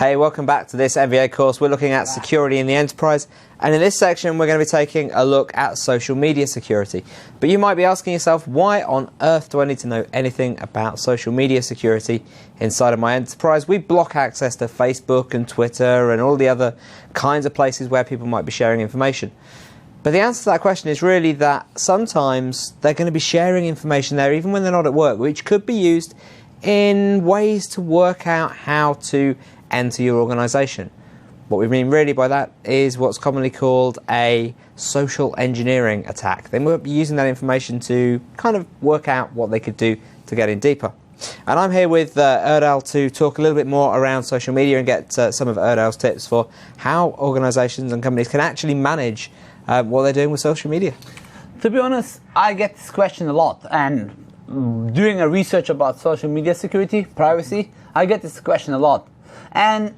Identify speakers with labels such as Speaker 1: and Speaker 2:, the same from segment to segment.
Speaker 1: Hey, welcome back to this MBA course. We're looking at security in the enterprise, and in this section we're going to be taking a look at social media security. But you might be asking yourself, why on earth do I need to know anything about social media security inside of my enterprise? We block access to Facebook and Twitter and all the other kinds of places where people might be sharing information. But the answer to that question is really that sometimes they're going to be sharing information there even when they're not at work, which could be used in ways to work out how to enter your organisation. What we mean really by that is what's commonly called a social engineering attack. They might be using that information to kind of work out what they could do to get in deeper. And I'm here with Erdal to talk a little bit more around social media and get some of Erdal's tips for how organisations and companies can actually manage what they're doing with social media.
Speaker 2: To be honest, I get this question a lot, and doing a research about social media security, privacy, I get this question a lot. And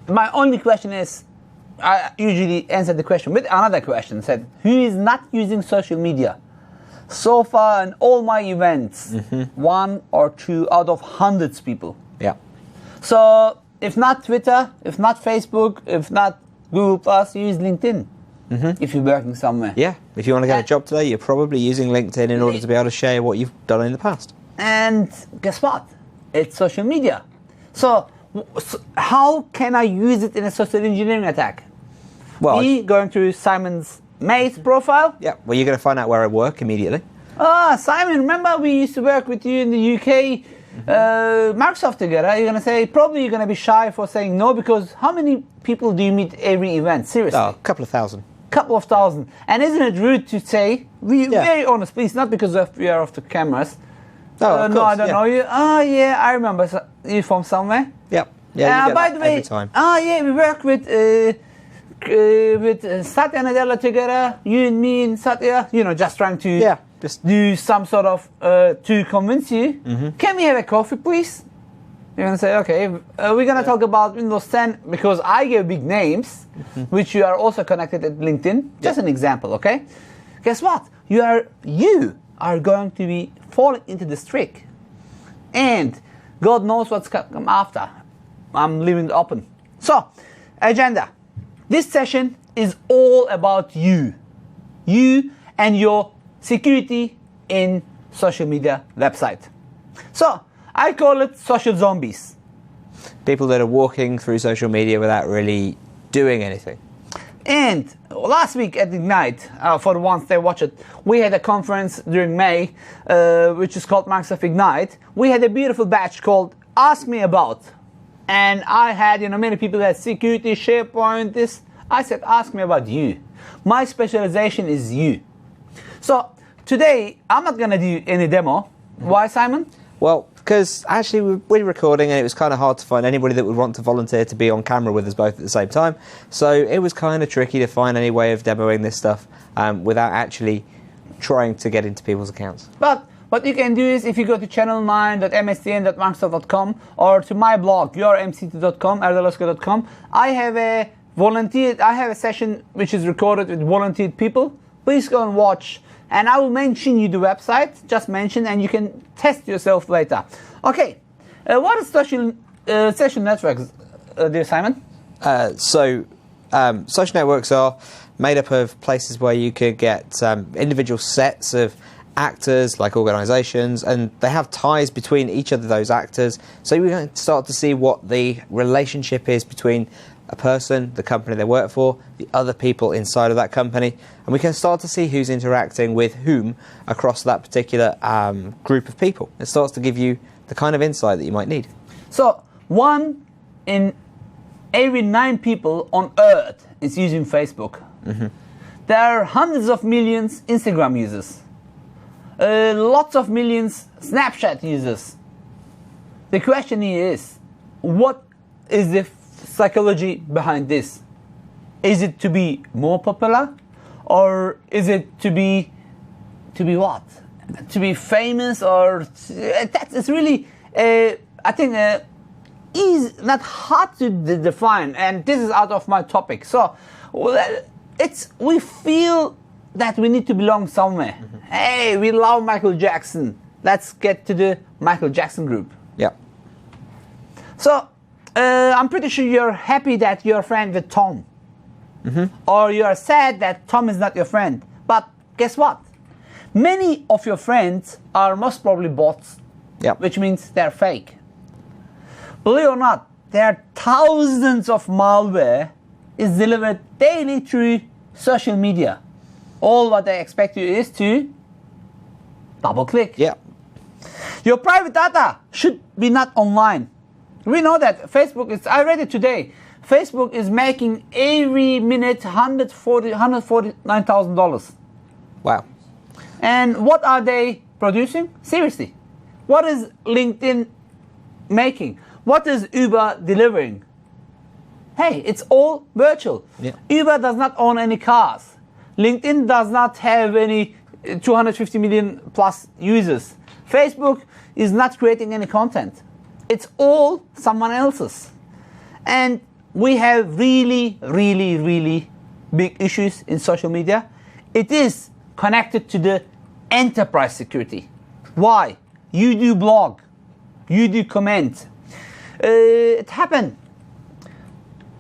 Speaker 2: my only question is, I usually answer the question with another question, said, who is not using social media? So far in all my events, one or two out of hundreds people.
Speaker 1: Yeah.
Speaker 2: So if not Twitter, if not Facebook, if not Google+, use LinkedIn. If you're working somewhere.
Speaker 1: Yeah, if you want to get a job today, you're probably using LinkedIn in order to be able to share what you've done in the past.
Speaker 2: And guess what? It's social media. So how can I use it in a social engineering attack?
Speaker 1: Well,
Speaker 2: Me going to Simon's mate's profile?
Speaker 1: Yeah, well, you're going to find out where I work immediately.
Speaker 2: Simon, remember we used to work with you in the UK, Microsoft together. You're going to say, probably you're going to be shy for saying no, because how many people do you meet every event? Seriously.
Speaker 1: Oh, a couple of thousand.
Speaker 2: Couple of thousand. And isn't it rude to say, very honest, please, not because we are off the cameras.
Speaker 1: Oh,
Speaker 2: no, I don't know you. Oh, yeah, I remember you from somewhere.
Speaker 1: Yep. Yeah, you get
Speaker 2: by
Speaker 1: that
Speaker 2: the way,
Speaker 1: every time.
Speaker 2: We work with Satya and Erdal together, you and me and Satya, just trying to do some sort of, to convince you. Can we have a coffee, please? You're going to say, okay, we're going to talk about Windows 10 because I give big names, which you are also connected at LinkedIn. Just an example, okay? Guess what? You are going to be falling into this trick. And God knows what's come after. I'm leaving it open. So, agenda. This session is all about you. You and your security in social media website. So, I call it social zombies.
Speaker 1: People that are walking through social media without really doing anything.
Speaker 2: And last week at Ignite, for the ones that watch it, we had a conference during May, which is called Microsoft Ignite. We had a beautiful batch called Ask Me About. And I had, many people that security, SharePoint, this. I said, ask me about you. My specialization is you. So today, I'm not going to do any demo. Why, Simon?
Speaker 1: Well, because actually we're recording and it was kind of hard to find anybody that would want to volunteer to be on camera with us both at the same time. So it was kind of tricky to find any way of demoing this stuff without actually trying to get into people's accounts.
Speaker 2: But what you can do is, if you go to channel9.mstn.microsoft.com or to my blog, yourmct.com, erdalozkaya.com, I have a session which is recorded with volunteered people. Please go and watch. And I will mention you the website, just mention, and you can test yourself later. Okay, what is social networks, dear Simon?
Speaker 1: Social networks are made up of places where you could get individual sets of actors, like organisations, and they have ties between each of those actors. So we're going to start to see what the relationship is between a person, the company they work for, the other people inside of that company, and we can start to see who's interacting with whom across that particular group of people. It starts to give you the kind of insight that you might need.
Speaker 2: So 1 in every 9 people on Earth is using Facebook. There are hundreds of millions Instagram users, lots of millions Snapchat users. The question here is, what is the psychology behind this? Is it to be more popular, or is it to be what? To be famous, or it's really I think is not hard to define, and this is out of my topic. So we feel that we need to belong somewhere. Hey, we love Michael Jackson. Let's get to the Michael Jackson group.
Speaker 1: Yeah.
Speaker 2: So I'm pretty sure you're happy that you're a friend with Tom. Or you're sad that Tom is not your friend. But guess what? Many of your friends are most probably bots, which means they're fake. Believe it or not, there are thousands of malware is delivered daily through social media. All what they expect you is to double click. Your private data should be not online. We know that Facebook is, I read it today, Facebook is making every minute $149,000.
Speaker 1: Wow.
Speaker 2: And what are they producing? Seriously. What is LinkedIn making? What is Uber delivering? Hey, it's all virtual. Uber does not own any cars. LinkedIn does not have any 250 million plus users. Facebook is not creating any content. It's all someone else's. And we have really, really, really big issues in social media. It is connected to the enterprise security. Why? You do blog. You do comment. It happened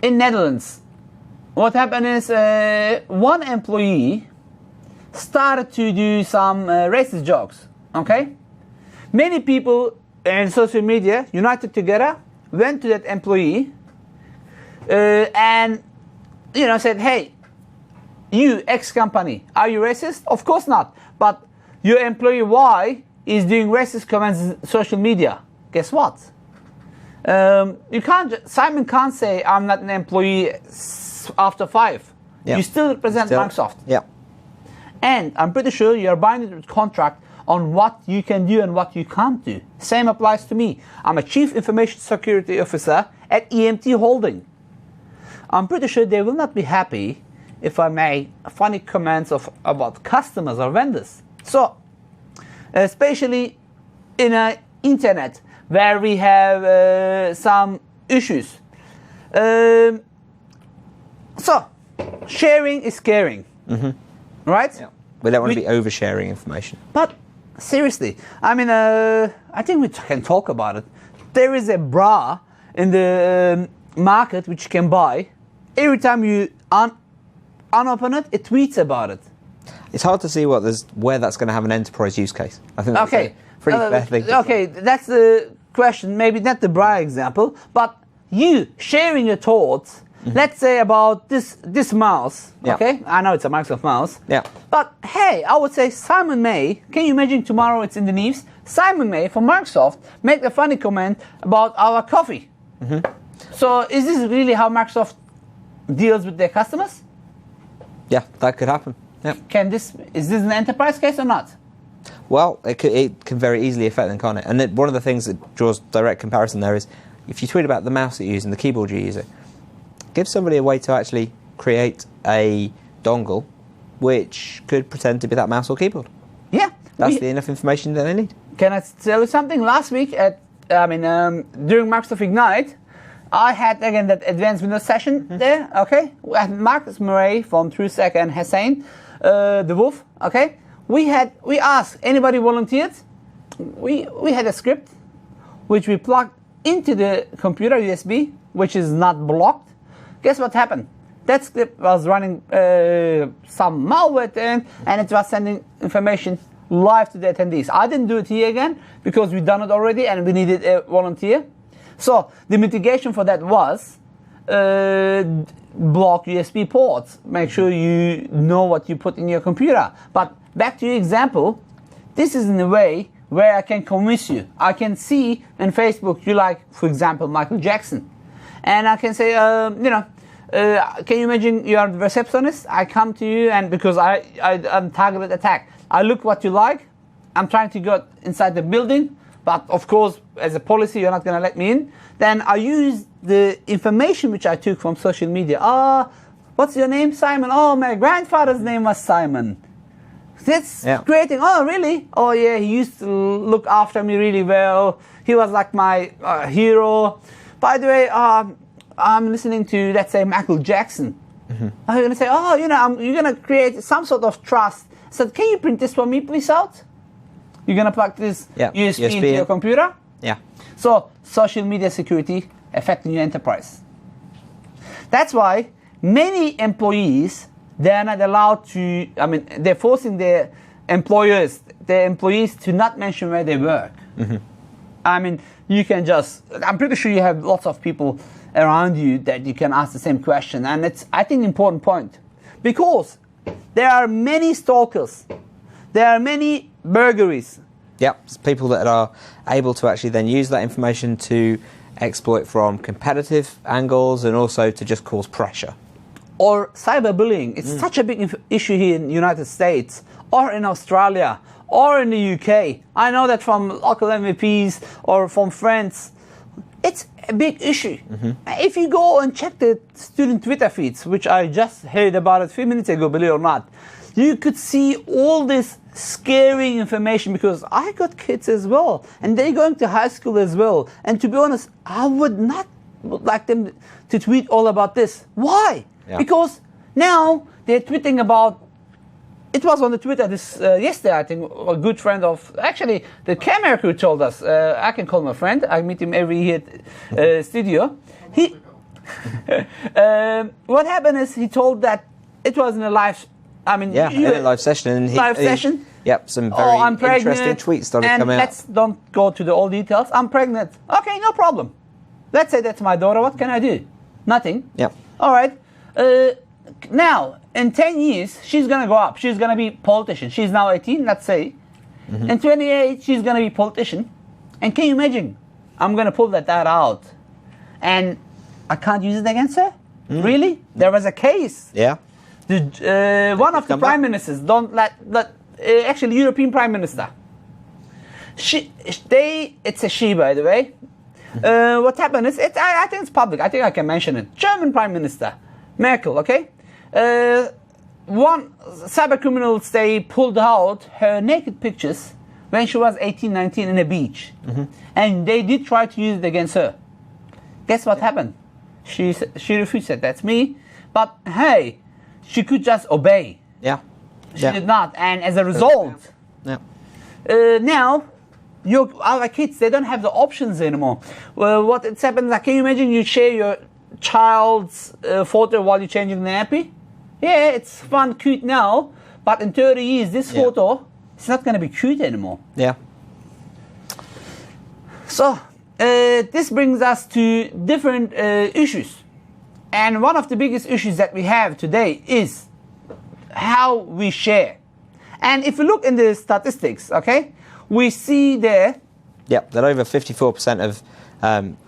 Speaker 2: in Netherlands. What happened is one employee started to do some racist jokes. Okay? Many people in social media united together, went to that employee and said, hey, you ex-company, are you racist? Of course not. But your employee Y is doing racist comments in social media. Guess what? Simon can't say I'm not an employee after 5. You still represent Microsoft. And I'm pretty sure you're binding with contract on what you can do and what you can't do. Same applies to me. I'm a Chief Information Security Officer at EMT Holding. I'm pretty sure they will not be happy if I make funny comments about customers or vendors. So, especially in the internet where we have some issues. So, sharing is caring. Right?
Speaker 1: We don't want to be oversharing information.
Speaker 2: But seriously, I mean, I think we can talk about it. There is a bra in the market which you can buy. Every time you unopen it, it tweets about it.
Speaker 1: It's hard to see where that's going to have an enterprise use case. I think that's a pretty fair thing.
Speaker 2: Okay, that's the question. Maybe not the bra example, but you sharing your thoughts. Let's say about this mouse, okay? I know it's a Microsoft mouse. But hey, I would say Simon May, can you imagine tomorrow it's in the news? Simon May from Microsoft made a funny comment about our coffee. So is this really how Microsoft deals with their customers?
Speaker 1: Yeah, that could happen.
Speaker 2: Is this an enterprise case or not?
Speaker 1: Well, it can very easily affect them, can't it? And one of the things that draws direct comparison there is if you tweet about the mouse that you use and the keyboard you use, give somebody a way to actually create a dongle which could pretend to be that mouse or keyboard. That's enough information that they need. Can
Speaker 2: I tell you something? Last week during Microsoft Ignite, I had again that advanced Windows session there. Okay, we had Marcus Murray from TrueSec and Hussein, the Wolf. Okay, we asked anybody volunteered. We had a script which we plugged into the computer USB, which is not blocked. Guess what happened? That script was running some malware then, and it was sending information live to the attendees. I didn't do it here again because we've done it already and we needed a volunteer. So the mitigation for that was block USB ports. Make sure you know what you put in your computer. But back to your example, this is in a way where I can convince you. I can see in Facebook you like, for example, Michael Jackson. And I can say, can you imagine you are the receptionist? I come to you and because I'm targeted attack. I look what you like. I'm trying to go inside the building. But of course, as a policy, you're not going to let me in. Then I use the information which I took from social media. What's your name, Simon? Oh, my grandfather's name was Simon. That's creating, oh, really? Oh, yeah, he used to look after me really well. He was like my hero. By the way, I'm listening to, let's say, Michael Jackson. Are you going to say, you're going to create some sort of trust. So can you print this for me, please, out? You're going to plug this USB into your computer?
Speaker 1: Yeah.
Speaker 2: So social media security affecting your enterprise. That's why many employees, they're not allowed to, they're forcing their employees to not mention where they work. You can just, I'm pretty sure you have lots of people around you that you can ask the same question. And it's, I think, an important point. Because there are many stalkers. There are many burglaries.
Speaker 1: Yep, it's people that are able to actually then use that information to exploit from competitive angles and also to just cause pressure.
Speaker 2: Or cyberbullying. It's such a big issue here in the United States or in Australia or in the UK. I know that from local MVPs or from friends. It's a big issue. If you go and check the student Twitter feeds, which I just heard about a few minutes ago, believe it or not, you could see all this scary information because I got kids as well and they're going to high school as well. And to be honest, I would not like them to tweet all about this. Why?
Speaker 1: Yeah.
Speaker 2: Because now they're tweeting about, it was on the Twitter this yesterday, I think, a good friend of, actually, the camera crew told us, I can call him a friend, I meet him every year at studio. What happened is he told that it was in a live,
Speaker 1: in a live session.
Speaker 2: Session?
Speaker 1: Yep, some very
Speaker 2: I'm pregnant,
Speaker 1: interesting tweets started coming out.
Speaker 2: Let's don't go to all details. I'm pregnant. Okay, no problem. Let's say that's my daughter. What can I do? Nothing.
Speaker 1: Yep.
Speaker 2: All right. Now, in 10 years, she's going to go up. She's going to be politician. She's now 18, let's say. In 28, she's going to be politician. And can you imagine? I'm going to pull that out. And I can't use it against her? Really? There was a case.
Speaker 1: Yeah.
Speaker 2: One of the prime ministers, actually European prime minister. It's a she, by the way. What happened is, I think it's public. I think I can mention it. German prime minister, Merkel, okay? One cyber criminals, they pulled out her naked pictures when she was 18, 19 in a beach. And they did try to use it against her. Guess what happened? She refused it. That's me. But hey, she could just obey.
Speaker 1: Yeah.
Speaker 2: She did not. And as a result, now, our kids, they don't have the options anymore. Well, what it's happened, like, can you imagine you share your child's photo while you're changing the nappy? Yeah, it's fun, cute now, but in 30 years, this photo, it's not going to be cute anymore.
Speaker 1: Yeah.
Speaker 2: So, this brings us to different issues. And one of the biggest issues that we have today is how we share. And if you look in the statistics, okay, we see there...
Speaker 1: Yep, that over 54% of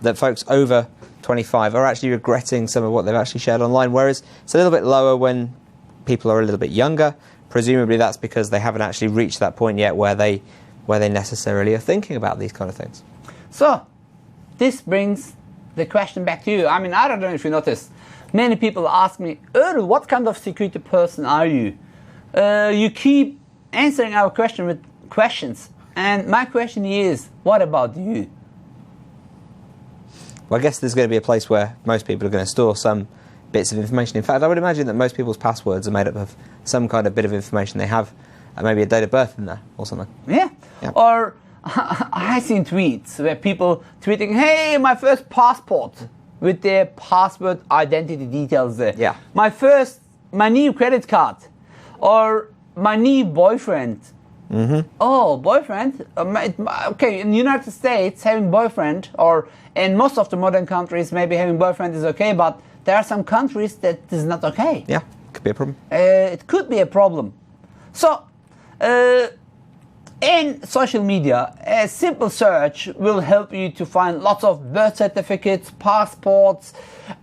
Speaker 1: that folks over 25 are actually regretting some of what they've actually shared online, whereas it's a little bit lower when people are a little bit younger. Presumably that's because they haven't actually reached that point yet where they necessarily are thinking about these kind of things.
Speaker 2: So, this brings the question back to you. I don't know if you noticed. Many people ask me, Erdal, what kind of security person are you? You keep answering our question with questions. And my question is, what about you?
Speaker 1: Well, I guess there's going to be a place where most people are going to store some bits of information. In fact, I would imagine that most people's passwords are made up of some kind of bit of information. They have maybe a date of birth in there or something.
Speaker 2: Yeah. Or I've seen tweets where people tweeting, hey, my first passport, with their password identity details there.
Speaker 1: Yeah.
Speaker 2: My new credit card, or my new boyfriend. Oh, boyfriend? Okay, in the United States, having boyfriend, or in most of the modern countries, maybe having boyfriend is okay, but there are some countries that is not okay.
Speaker 1: Yeah, could be a problem.
Speaker 2: It could be a problem. So, in social media, a simple search will help you to find lots of birth certificates, passports,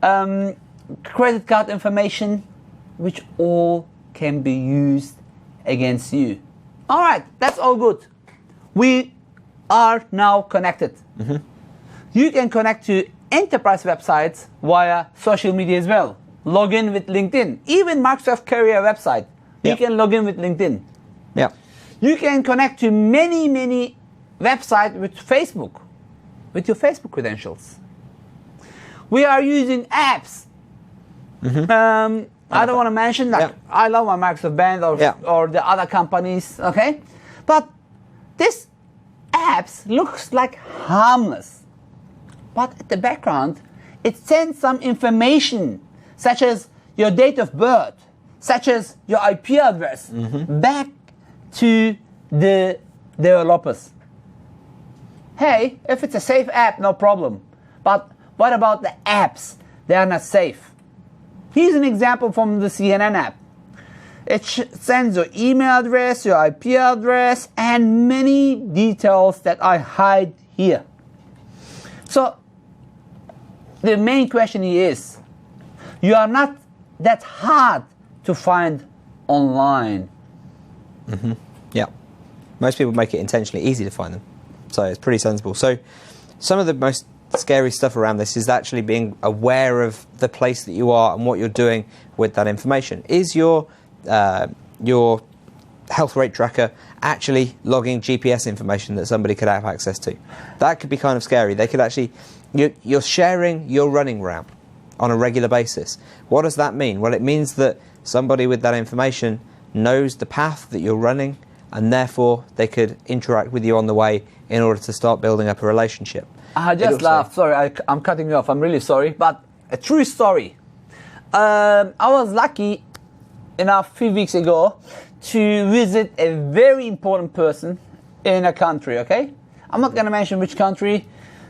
Speaker 2: credit card information, which all can be used against you. All right, that's all good. We are now connected. You can connect to enterprise websites via social media as well. Log in with LinkedIn. Even Microsoft Career website, you can log in with LinkedIn.
Speaker 1: Yeah.
Speaker 2: You can connect to many, many websites with Facebook, with your Facebook credentials. We are using apps. I don't want to mention, I love my Microsoft Band or the other companies, okay? But this apps looks like harmless. But at the background, it sends some information, such as your date of birth, such as your IP address, back to the developers. Hey, if it's a safe app, no problem. But what about the apps? They are not safe. Here's an example from the CNN app. It sends your email address, your IP address, and many details that I hide here. So, the main question here is, you are not that hard to find online.
Speaker 1: Yeah. Most people make it intentionally easy to find them. So it's pretty sensible. So some of the most scary stuff around this is actually being aware of the place that you are and what you're doing with that information. Is your health rate tracker actually logging GPS information that somebody could have access to? That could be kind of scary. They could actually, you're sharing your running route on a regular basis. What does that mean? Well, it means that somebody with that information knows the path that you're running, and therefore they could interact with you on the way in order to start building up a relationship.
Speaker 2: I just laughed. Sorry, I'm cutting you off. I'm really sorry. But a true story. I was lucky enough a few weeks ago to visit a very important person in a country, okay? I'm not going to mention which country.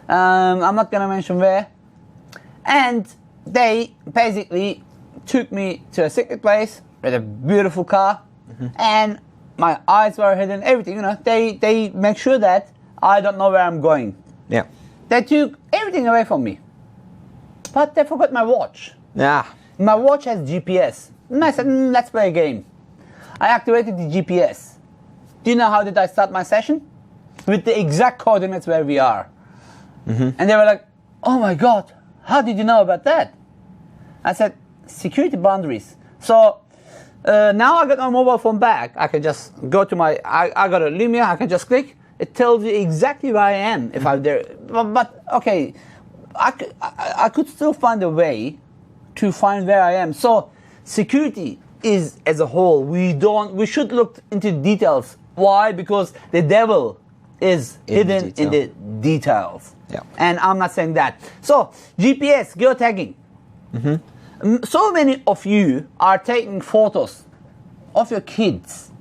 Speaker 2: I'm not going to mention where. And they basically took me to a secret place with a beautiful car. And my eyes were hidden, everything, you know. They make sure that I don't know where I'm going.
Speaker 1: Yeah.
Speaker 2: They took everything away from me. But they forgot my watch.
Speaker 1: Yeah.
Speaker 2: My watch has GPS. And I said, let's play a game. I activated the GPS. Do you know how did I start my session? With the exact coordinates where we are. And they were like, oh my God, how did you know about that? I said, security boundaries. So now I got my mobile phone back. I can just go to my, I got a Lumia, I can just click. It tells you exactly where I am if I'm there. But okay, I could still find a way to find where I am. So security is as a whole. We should look into details. Why? Because the devil is hidden in the details.
Speaker 1: Yeah.
Speaker 2: And I'm not saying that. So GPS, geotagging. So many of you are taking photos of your kids,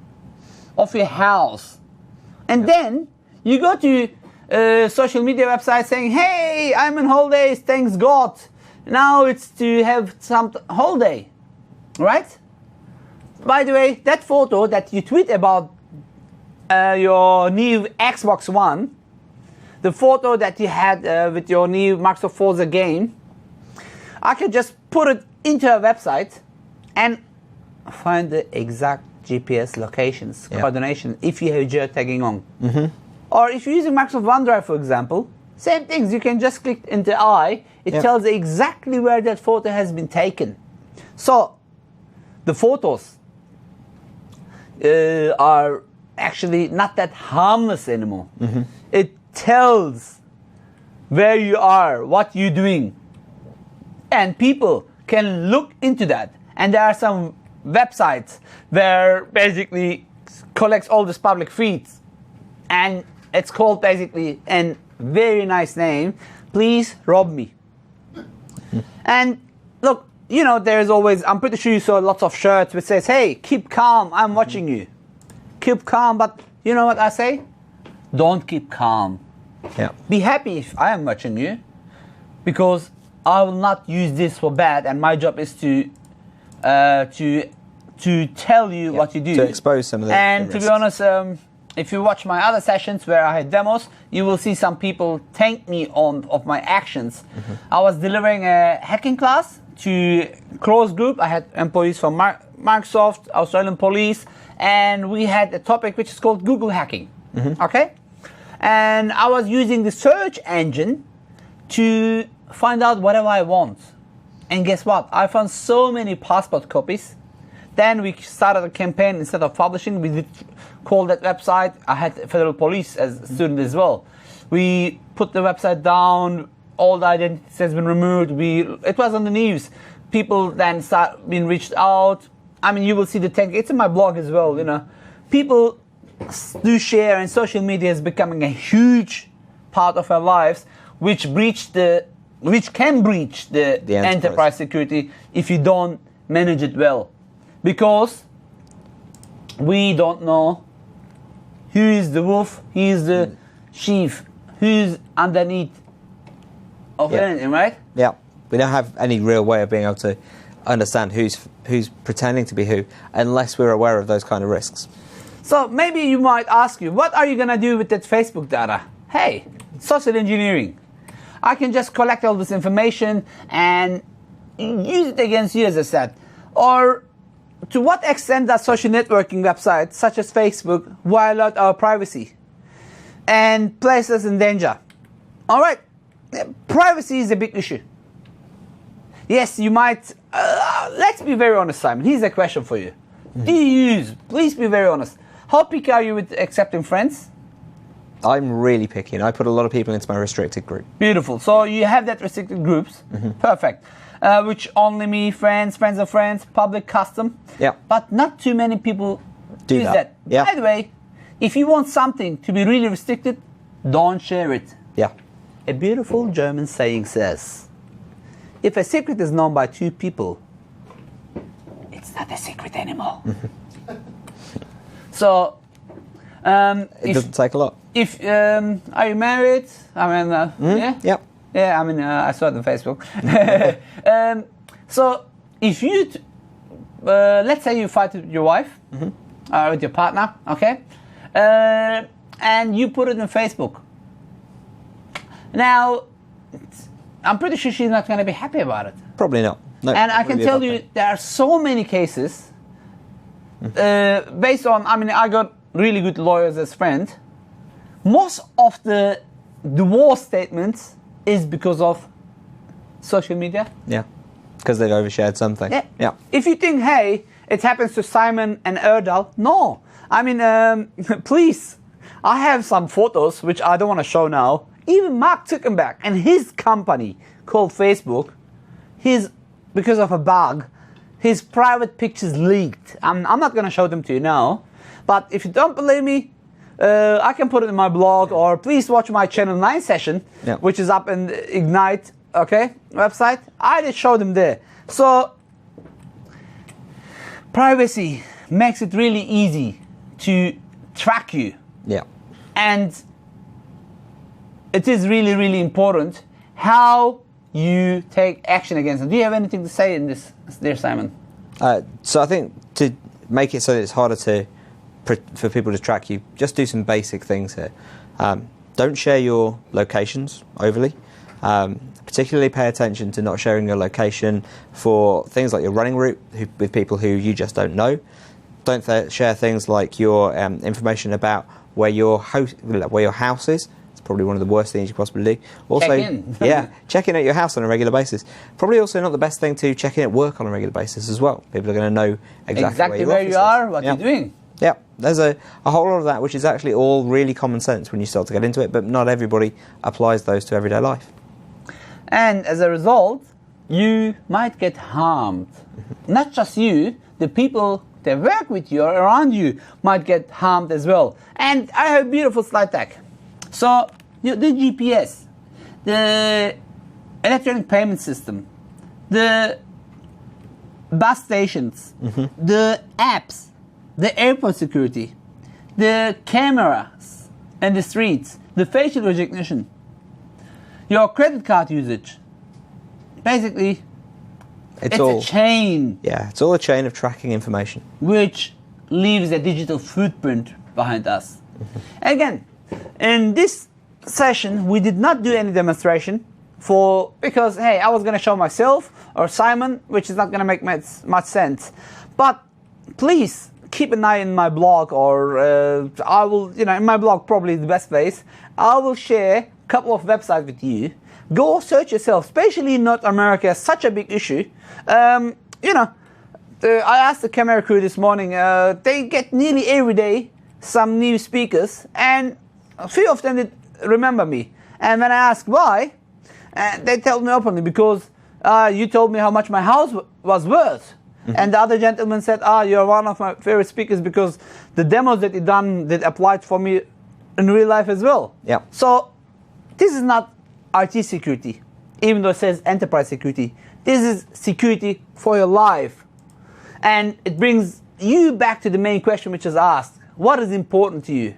Speaker 2: of your house, and then you go to a social media website saying, hey, I'm on holidays, thanks God. Now it's to have some holiday, right? By the way, that photo that you tweet about your new Xbox One, the photo that you had with your new Microsoft Forza game, I can just put it into a website and find the exact GPS locations, coordination, if you have geotagging on. Or if you're using Microsoft OneDrive, for example, same things. You can just click into I. It tells you exactly where that photo has been taken. So the photos are actually not that harmless anymore. It tells where you are, what you're doing. And people can look into that. And there are some websites where basically collects all these public feeds. And it's called basically a very nice name, Please Rob Me. And look, you know, there's always, I'm pretty sure you saw lots of shirts which says, hey, keep calm, I'm watching you. Keep calm, but you know what I say? Don't keep calm. Be happy if I am watching you, because I will not use this for bad, and my job is to tell you what you do.
Speaker 1: To expose some of the
Speaker 2: And to be honest, if you watch my other sessions where I had demos, you will see some people thank me of my actions. I was delivering a hacking class to closed group. I had employees from Microsoft, Australian police, and we had a topic which is called Google hacking. Okay? And I was using the search engine to find out whatever I want. And guess what? I found so many passport copies. Then we started a campaign. Instead of publishing, we did call that website. I had federal police as a student as well. We put the website down. All the identities has been removed. It was on the news. People then start being reached out. I mean, you will see the tech. It's in my blog as well. You know, people do share, and social media is becoming a huge part of our lives, which breached the which can breach the enterprise security if you don't manage it well. Because we don't know who is the wolf, who is the sheep, who's underneath of anything, right?
Speaker 1: Yeah. We don't have any real way of being able to understand who's pretending to be who unless we're aware of those kind of risks.
Speaker 2: So maybe you might ask you, what are you going to do with that Facebook data? Hey, social engineering. I can just collect all this information and use it against you, as I said. Or to what extent does social networking websites such as Facebook violate our privacy and place us in danger? All right, privacy is a big issue. Yes, you might. Let's be very honest, Simon. Here's a question for you. Do you use? Please be very honest. How picky are you with accepting friends?
Speaker 1: I'm really picky, and I put a lot of people into my restricted group.
Speaker 2: Beautiful. So you have that restricted groups. Perfect. Which only me, friends, friends of friends, public, custom.
Speaker 1: Yeah.
Speaker 2: But not too many people use that.
Speaker 1: Yeah.
Speaker 2: By the way, if you want something to be really restricted, don't share it.
Speaker 1: Yeah.
Speaker 2: A beautiful German saying says, if a secret is known by two people, it's not a secret anymore. So,
Speaker 1: it doesn't take a lot.
Speaker 2: If are you married? I mean, yeah.
Speaker 1: Yep.
Speaker 2: Yeah, I mean, I saw it on Facebook. So, if you, let's say you fight with your wife, with your partner, okay, and you put it on Facebook. Now, I'm pretty sure she's not going to be happy about it.
Speaker 1: Probably not. No,
Speaker 2: and I can tell you, there are so many cases, based on, I mean, I got really good lawyers as friends. Most of the divorce statements is because of social media.
Speaker 1: Yeah, because they've overshared something. Yeah.
Speaker 2: If you think, hey, it happens to Simon and Erdal, no. I mean, please, I have some photos which I don't want to show now. Even Mark Zuckerberg and his company called Facebook, because of a bug, his private pictures leaked. I'm not going to show them to you now, but if you don't believe me, I can put it in my blog, or please watch my Channel 9 session, which is up in Ignite, okay, website. I just showed them there. So, privacy makes it really easy to track you.
Speaker 1: Yeah.
Speaker 2: And it is really, really important how you take action against them. Do you have anything to say in this, dear Simon?
Speaker 1: So I think to make it so that it's harder for people to track you, just do some basic things here. Don't share your locations overly. Particularly pay attention to not sharing your location for things like your running route with people who you just don't know. Don't share things like your information about where your house is. It's probably one of the worst things you could possibly do. Also,
Speaker 2: check in.
Speaker 1: Check in at your house on a regular basis. Probably also not the best thing to check in at work on a regular basis as well. People are going to know exactly
Speaker 2: where you are, what you're doing.
Speaker 1: Yeah, there's a whole lot of that which is actually all really common sense when you start to get into it, but not everybody applies those to everyday life.
Speaker 2: And as a result, you might get harmed. Not just you, the people that work with you or around you might get harmed as well. And I have a beautiful slide deck. So, the GPS, the electronic payment system, the bus stations, the apps, the airport security, the cameras and the streets, the facial recognition, your credit card usage. Basically, it's a chain.
Speaker 1: Yeah, it's all a chain of tracking information.
Speaker 2: Which leaves a digital footprint behind us. Again, in this session, we did not do any demonstration because, hey, I was going to show myself or Simon, which is not going to make much sense. But please keep an eye in my blog, or I will, in my blog, probably the best place. I will share a couple of websites with you. Go search yourself, especially in North America, such a big issue. I asked the camera crew this morning, they get nearly every day some new speakers, and a few of them did remember me. And when I asked why, they told me openly, because you told me how much my house was worth. And the other gentleman said, you're one of my favorite speakers because the demos that you done that applied for me in real life as well.
Speaker 1: Yeah.
Speaker 2: So this is not IT security. even though it says enterprise security, this is security for your life. And it brings you back to the main question which is asked. What is important to you?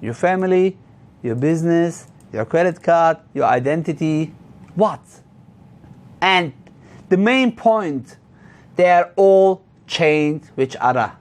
Speaker 2: Your family, your business, your credit card, your identity, what? And the main point, they are all chained with each other.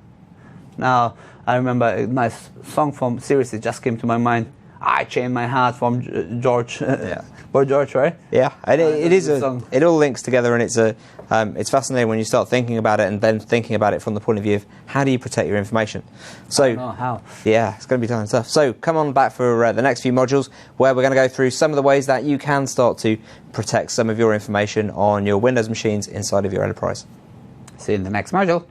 Speaker 2: Now, I remember a nice song from Seriously just came to my mind. I chained my heart from George.
Speaker 1: Yeah.
Speaker 2: Boy George, right?
Speaker 1: Yeah, and it is a
Speaker 2: song.
Speaker 1: it all links together, and it's fascinating when you start thinking about it, and then thinking about it from the point of view of how do you protect your information. So,
Speaker 2: I don't know how.
Speaker 1: Yeah, it's going to be time and stuff. So come on back for the next few modules where we're going to go through some of the ways that you can start to protect some of your information on your Windows machines inside of your enterprise.
Speaker 2: See you in the next module.